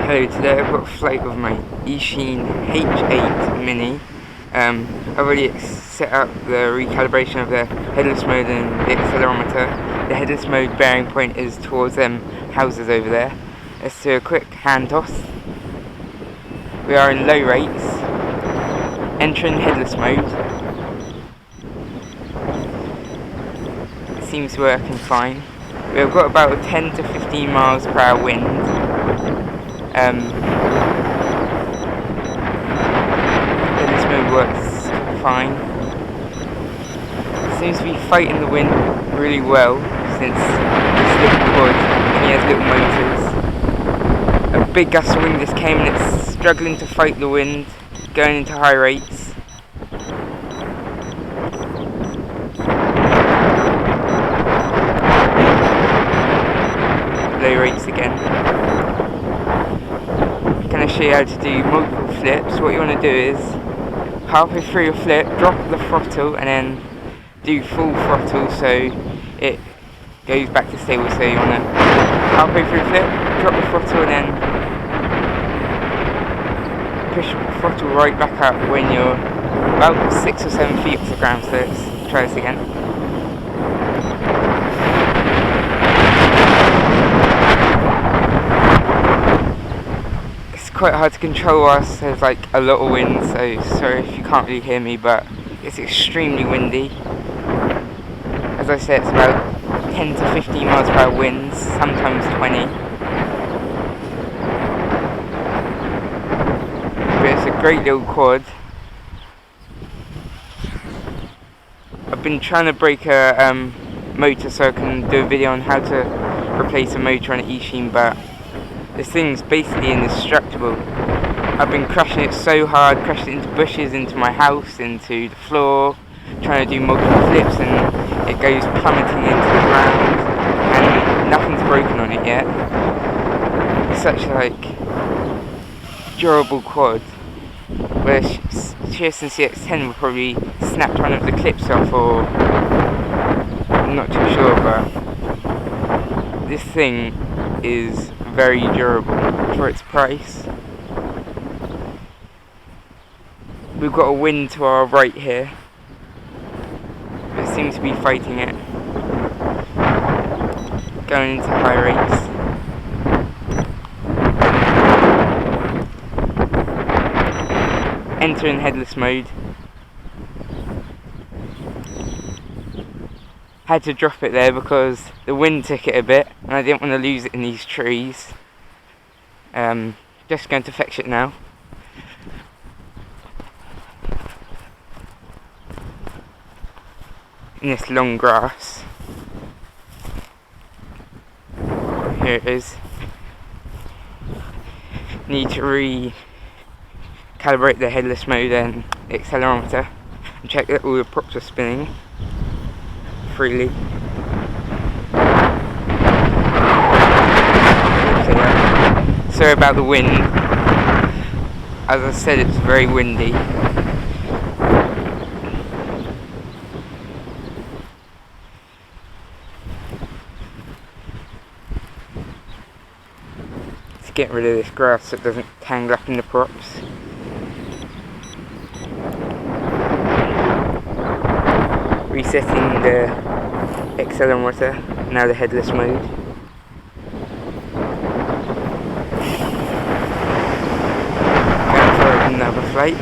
Hello, today I've got a flight with my Eachine H8 Mini. I've already set up the recalibration of the headless mode and the accelerometer. The headless mode bearing point is towards them houses over there. Let's do a quick hand toss. We are in low rates. Entering headless mode. It seems working fine. We've got about a 10 to 15 miles per hour wind. This mode works fine. Seems to be fighting the wind really well since it's little quad and he has little motors. A big gust of wind just came and it's struggling to fight the wind, going into high rates. Low rates again. I'm going to show you how to do multiple flips. What you want to do is halfway through your flip, drop the throttle and then do full throttle so it goes back to stable. So you want to halfway through the flip, drop the throttle and then push the throttle right back up when you're about 6 or 7 feet off the ground. So let's try this again. Quite hard to control whilst there's like a lot of wind, so sorry if you can't really hear me, but it's extremely windy. As I said, it's about 10 to 15 miles per hour winds, sometimes 20. But it's a great little quad. I've been trying to break a motor so I can do a video on how to replace a motor on an Eachine, but this thing's basically indestructible. I've been crushing it so hard, crushed it into bushes, into my house, into the floor, trying to do multiple flips and it goes plummeting into the ground and nothing's broken on it yet. It's such like durable quad. Where Shearson CX-10 would probably snap one of the clips off, or I'm not too sure, but this thing is very durable for its price. We've got a wind to our right here. It seems to be fighting it. Going into high rates. Entering headless mode. Had to drop it there because the wind took it a bit and I didn't want to lose it in these trees. Just going to fetch it now. In this long grass. Here it is. Need to recalibrate the headless mode and the accelerometer and check that all the props are spinning freely. Sorry about the wind. As I said, it's very windy. Let's get rid of this grass so it doesn't tangle up in the props. Resetting the accelerometer, now the headless mode. Going for another flight.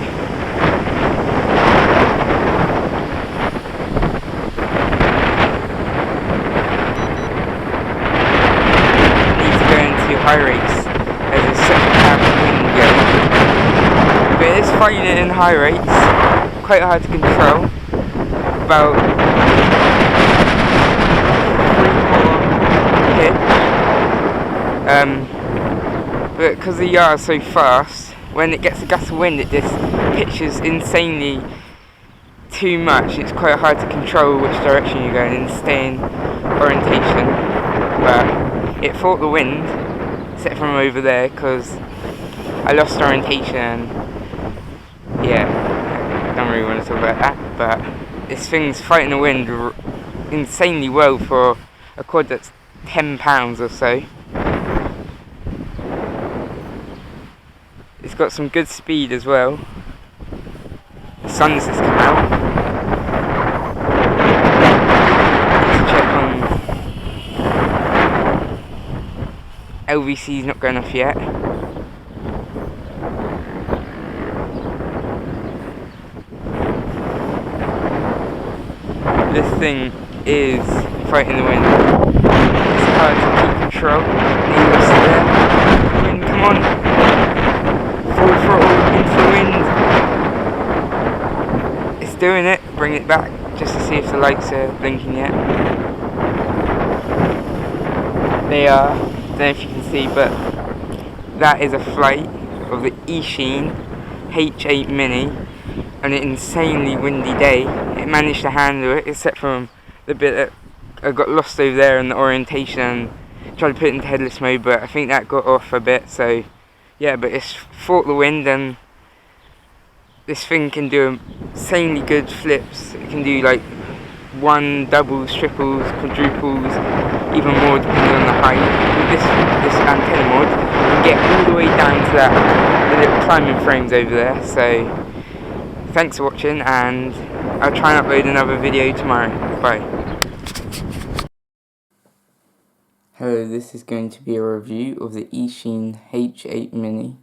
Need to go into high rates as there's such a powerful wind going. But it's fighting it in high rates, quite hard to control. About 3 or 4 pitch. But because the yaw is so fast, when it gets a gust of wind it just pitches insanely too much. It's quite hard to control which direction you're going and stay in orientation. But it fought the wind, except from over there, because I lost orientation and yeah, I don't really want to talk about that, but this thing's fighting the wind insanely well for a quad that's £10 or so. got some good speed as well. The sun's just come out. Let's check on LVC's not going off yet. This thing is fighting the wind. It's hard to keep control. Needless there. Wind, come on. Full throttle into the wind. It's doing it. Bring it back just to see if the lights are blinking yet. They are. I don't know if you can see, but that is a flight of the Eachine H8 Mini on an insanely windy day. It managed to handle it, except from the bit that I got lost over there in the orientation and tried to put it into headless mode, but I think that got off a bit. So yeah, but it's fought the wind, and this thing can do insanely good flips. It can do like one, doubles, triples, quadruples, even more depending on the height. With this antenna mod, you can get all the way down to the little climbing frames over there. So thanks for watching, and I'll try and upload another video tomorrow. Bye. Hello, this is going to be a review of the Eachine H8 Mini.